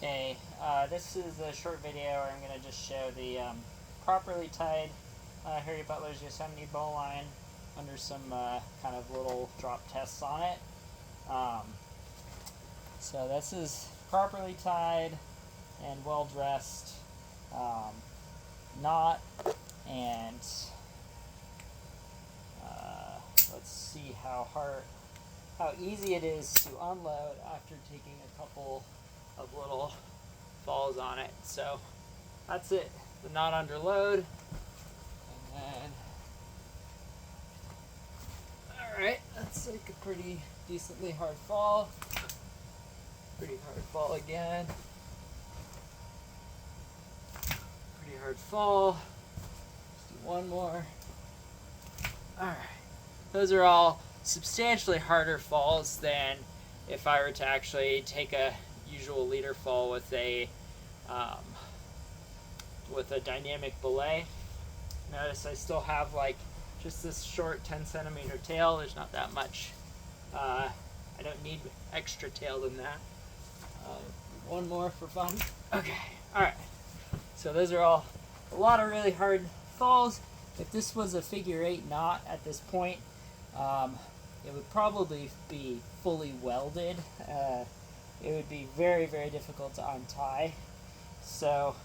Okay, this is a short video where I'm going to just show the properly tied Harry Butler's Yosemite bowline under some kind of little drop tests on it. So this is properly tied and well dressed knot, and let's see how easy it is to unload after taking a couple of little falls on it. So that's it, the knot under load, and then alright, that's like a pretty decently hard fall. Pretty hard fall again. Pretty hard fall. Let's do one more. Alright. Those are all substantially harder falls than if I were to actually take a usual leader fall with a dynamic belay. Notice I still have like just this short 10 centimeter tail. There's not that much. I don't need extra tail than that. One more for fun. Okay, alright. So those are all a lot of really hard falls. If this was a figure 8 knot at this point, it would probably be fully welded. It would be very, very difficult to untie. So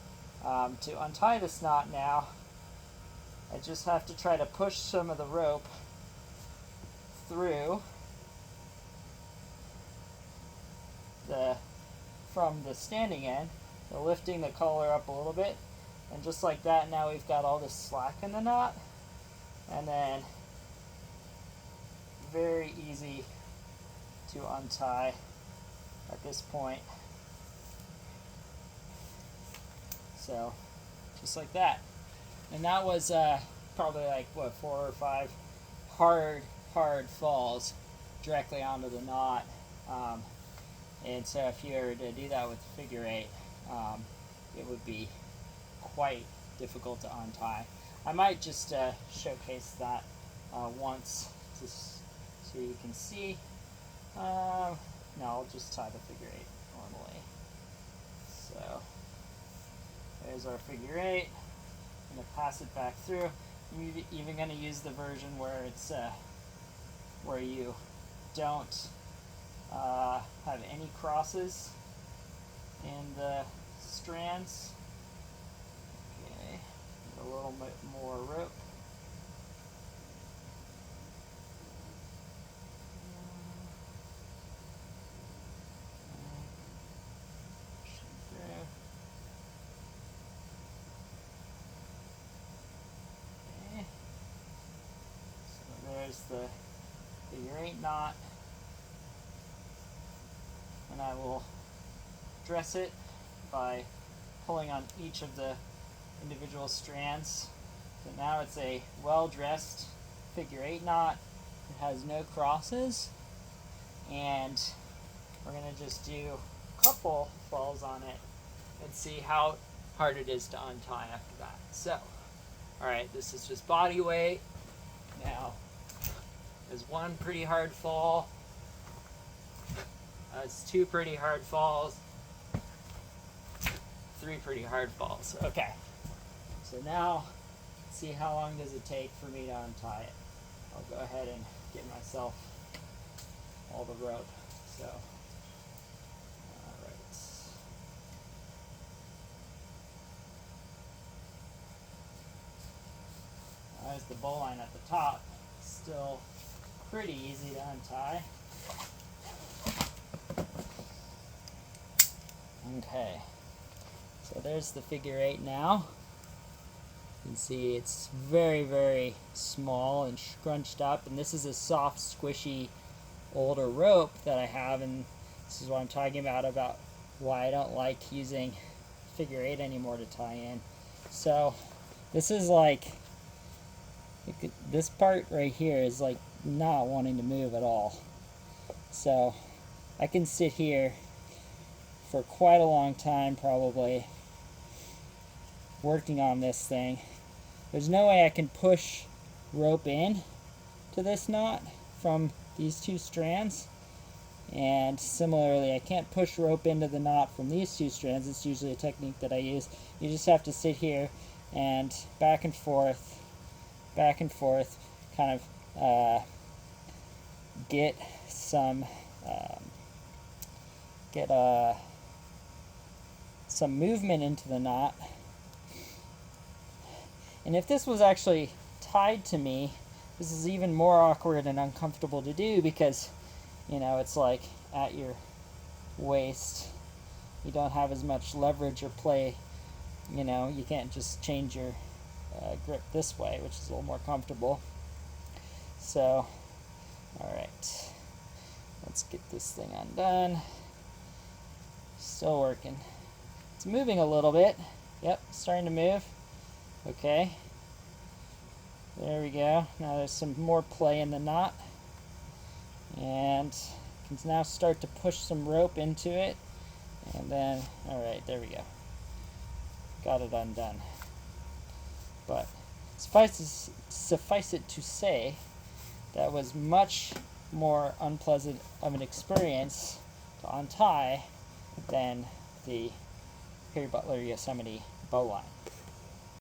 to untie this knot now, I just have to try to push some of the rope through from the standing end, so lifting the collar up a little bit, and just like that, now we've got all this slack in the knot, and then very easy to untie at this point. So just like that, and that was probably like what, 4 or 5 hard falls directly onto the knot. And so if you were to do that with figure 8, it would be quite difficult to untie. I might just showcase that once just so you can see. No, I'll just tie the figure 8 normally. So there's our figure 8. I'm going to pass it back through. I'm even going to use the version where it's where you don't have any crosses in the strands. Okay, a little bit more rope. Okay. So there's the figure 8 knot. And I will dress it by pulling on each of the individual strands. So now it's a well-dressed figure 8 knot. It has no crosses, and we're going to just do a couple falls on it and see how hard it is to untie after that. So, alright, this is just body weight. Now, there's one pretty hard fall. It's 2 pretty hard falls, 3 pretty hard falls. Okay, so now see how long does it take for me to untie it. I'll go ahead and get myself all the rope. So, alright. There's the bowline at the top. Still pretty easy to untie. Okay, so there's the figure 8 now. You can see it's very, very small and scrunched up, and this is a soft, squishy, older rope that I have, and this is what I'm talking about why I don't like using figure 8 anymore to tie in. So this is like, this part right here is like not wanting to move at all. So I can sit here for quite a long time, probably, working on this thing. There's no way I can push rope in to this knot from these 2 strands. And similarly, I can't push rope into the knot from these two strands. It's usually a technique that I use. You just have to sit here and back and forth, kind of get some some movement into the knot. And if this was actually tied to me, this is even more awkward and uncomfortable to do because, you know, it's like at your waist. You don't have as much leverage or play. You know, you can't just change your grip this way, which is a little more comfortable. So, alright. Let's get this thing undone. Still working. It's moving a little bit. Yep, starting to move. Okay. There we go. Now there's some more play in the knot. And you can now start to push some rope into it. And then, alright, there we go. Got it undone. But suffice it to say, that was much more unpleasant of an experience to untie than the Harry Butler Yosemite bowline.